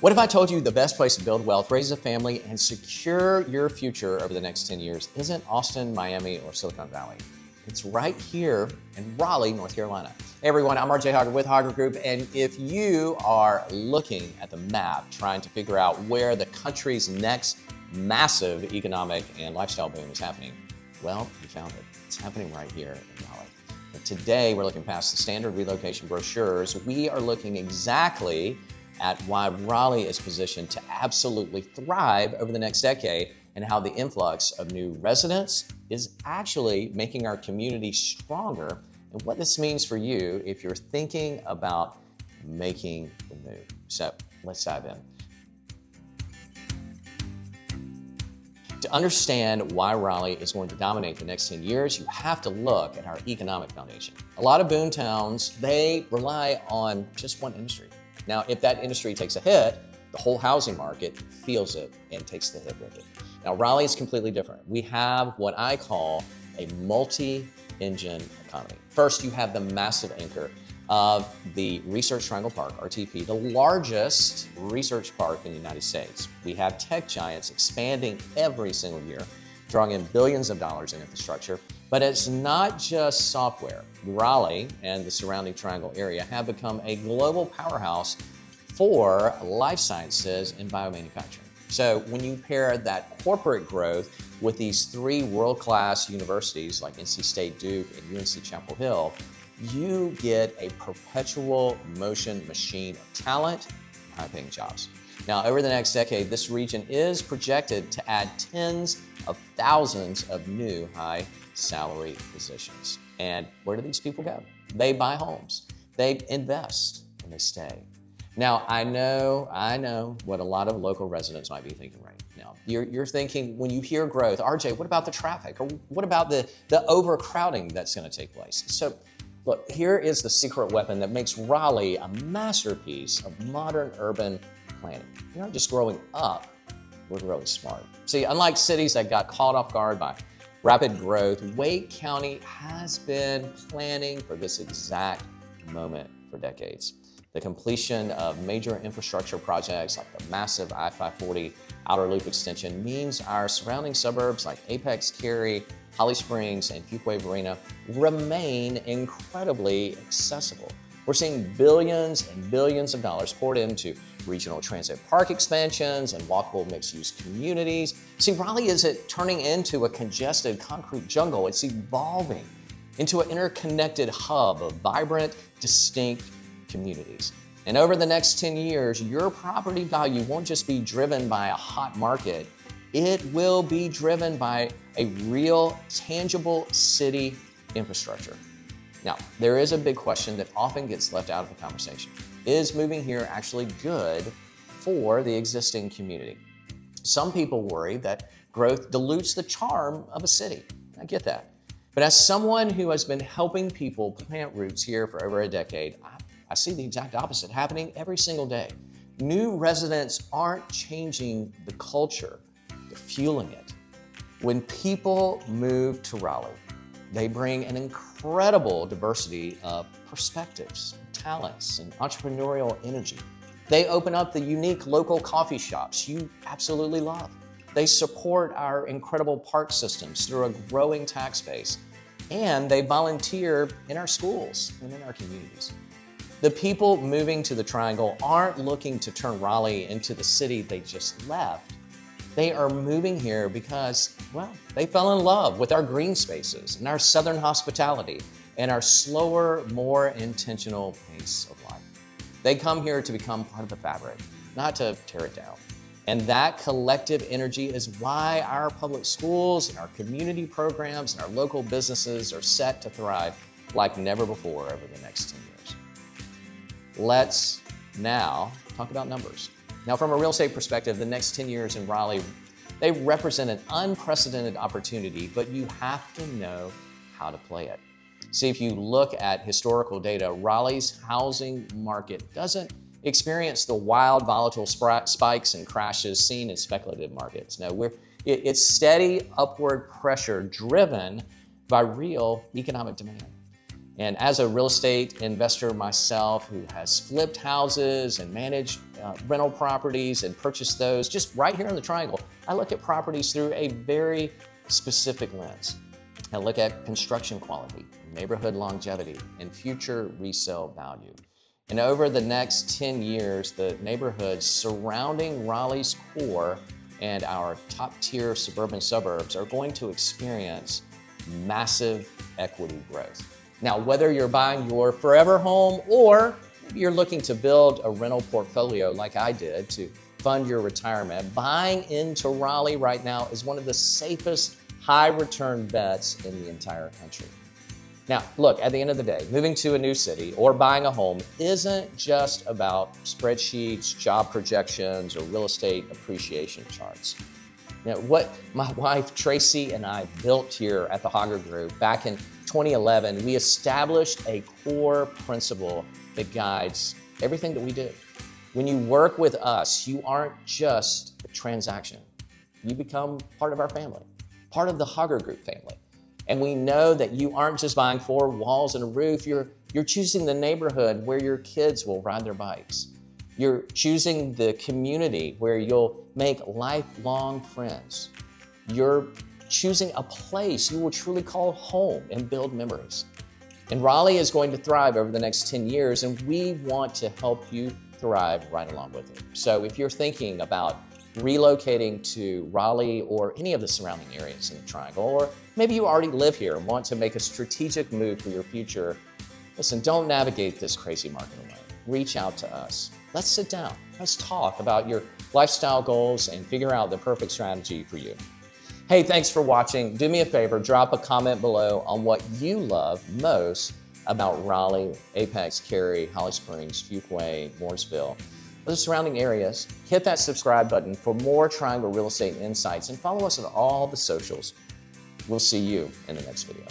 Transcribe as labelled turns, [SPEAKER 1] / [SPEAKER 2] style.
[SPEAKER 1] What if I told you the best place to build wealth, raise a family, and secure your future over the next 10 years isn't Austin, Miami, or Silicon Valley? It's right here in Raleigh, North Carolina. Hey everyone, I'm RJ Hoggard with Hoggard Group, and if you are looking at the map, trying to figure out where the country's next massive economic and lifestyle boom is happening, well, you found it. It's happening right here in Raleigh. But today, we're looking past the standard relocation brochures. We are looking exactly at why Raleigh is positioned to absolutely thrive over the next decade and how the influx of new residents is actually making our community stronger and what this means for you if you're thinking about making the move. So let's dive in. To understand why Raleigh is going to dominate the next 10 years, you have to look at our economic foundation. A lot of boomtowns, they rely on just one industry. Now, if that industry takes a hit, the whole housing market feels it and takes the hit with it. Now, Raleigh is completely different. We have what I call a multi-engine economy. First, you have the massive anchor of the Research Triangle Park, RTP, the largest research park in the United States. We have tech giants expanding every single year, drawing in billions of dollars in infrastructure. But it's not just software. Raleigh and the surrounding Triangle area have become a global powerhouse for life sciences and biomanufacturing. So when you pair that corporate growth with these three world-class universities like NC State, Duke, and UNC Chapel Hill, you get a perpetual motion machine of talent, high-paying jobs. Now, over the next decade, this region is projected to add tens of thousands of new high-salary positions. And where do these people go? They buy homes, they invest, and they stay. Now, I know what a lot of local residents might be thinking right now. You're thinking, when you hear growth, RJ, what about the traffic? Or what about the overcrowding that's going to take place? So, look, here is the secret weapon that makes Raleigh a masterpiece of modern urban planning. You're not just growing up, we're really smart. See, unlike cities that got caught off guard by rapid growth, Wake County has been planning for this exact moment for decades. The completion of major infrastructure projects like the massive I-540 Outer Loop extension means our surrounding suburbs like Apex, Cary, Holly Springs, and Fuquay-Varina remain incredibly accessible. We're seeing billions and billions of dollars poured into regional transit park expansions and walkable mixed-use communities. See, Raleigh isn't turning into a congested concrete jungle. It's evolving into an interconnected hub of vibrant, distinct communities. And over the next 10 years, your property value won't just be driven by a hot market. It will be driven by a real, tangible city infrastructure. Now, there is a big question that often gets left out of the conversation. Is moving here actually good for the existing community? Some people worry that growth dilutes the charm of a city. I get that. But as someone who has been helping people plant roots here for over a decade, I see the exact opposite happening every single day. New residents aren't changing the culture, they're fueling it. When people move to Raleigh, they bring an incredible diversity of perspectives, talents, and entrepreneurial energy. They open up the unique local coffee shops you absolutely love. They support our incredible park systems through a growing tax base. And they volunteer in our schools and in our communities. The people moving to the Triangle aren't looking to turn Raleigh into the city they just left. They are moving here because, well, they fell in love with our green spaces and our southern hospitality and our slower, more intentional pace of life. They come here to become part of the fabric, not to tear it down. And that collective energy is why our public schools and our community programs and our local businesses are set to thrive like never before over the next 10 years. Let's now talk about numbers. Now, from a real estate perspective, the next 10 years in Raleigh, they represent an unprecedented opportunity, but you have to know how to play it. See, if you look at historical data, Raleigh's housing market doesn't experience the wild, volatile spikes and crashes seen in speculative markets. No, it's steady upward pressure driven by real economic demand. And as a real estate investor myself who has flipped houses and managed rental properties and purchase those just right here in the Triangle, I look at properties through a very specific lens. I look at construction quality, neighborhood longevity, and future resale value. And over the next 10 years, the neighborhoods surrounding Raleigh's core and our top-tier suburban suburbs are going to experience massive equity growth. Now, whether you're buying your forever home or maybe you're looking to build a rental portfolio like I did to fund your retirement, buying into Raleigh right now is one of the safest high-return bets in the entire country. Now, look, at the end of the day, moving to a new city or buying a home isn't just about spreadsheets, job projections, or real estate appreciation charts. Now, what my wife Tracy and I built here at the Hoggard Group back in 2011, we established a core principle that guides everything that we do. When you work with us, you aren't just a transaction. You become part of our family, part of the Hoggard Group family. And we know that you aren't just buying 4 walls and a roof, you're choosing the neighborhood where your kids will ride their bikes. You're choosing the community where you'll make lifelong friends. You're choosing a place you will truly call home and build memories. And Raleigh is going to thrive over the next 10 years, and we want to help you thrive right along with it. So if you're thinking about relocating to Raleigh or any of the surrounding areas in the Triangle, or maybe you already live here and want to make a strategic move for your future, listen, don't navigate this crazy market alone. Reach out to us. Let's sit down. Let's talk about your lifestyle goals and figure out the perfect strategy for you. Hey, thanks for watching. Do me a favor, drop a comment below on what you love most about Raleigh, Apex, Cary, Holly Springs, Fuquay, Mooresville, the surrounding areas. Hit that subscribe button for more Triangle real estate insights and follow us on all the socials. We'll see you in the next video.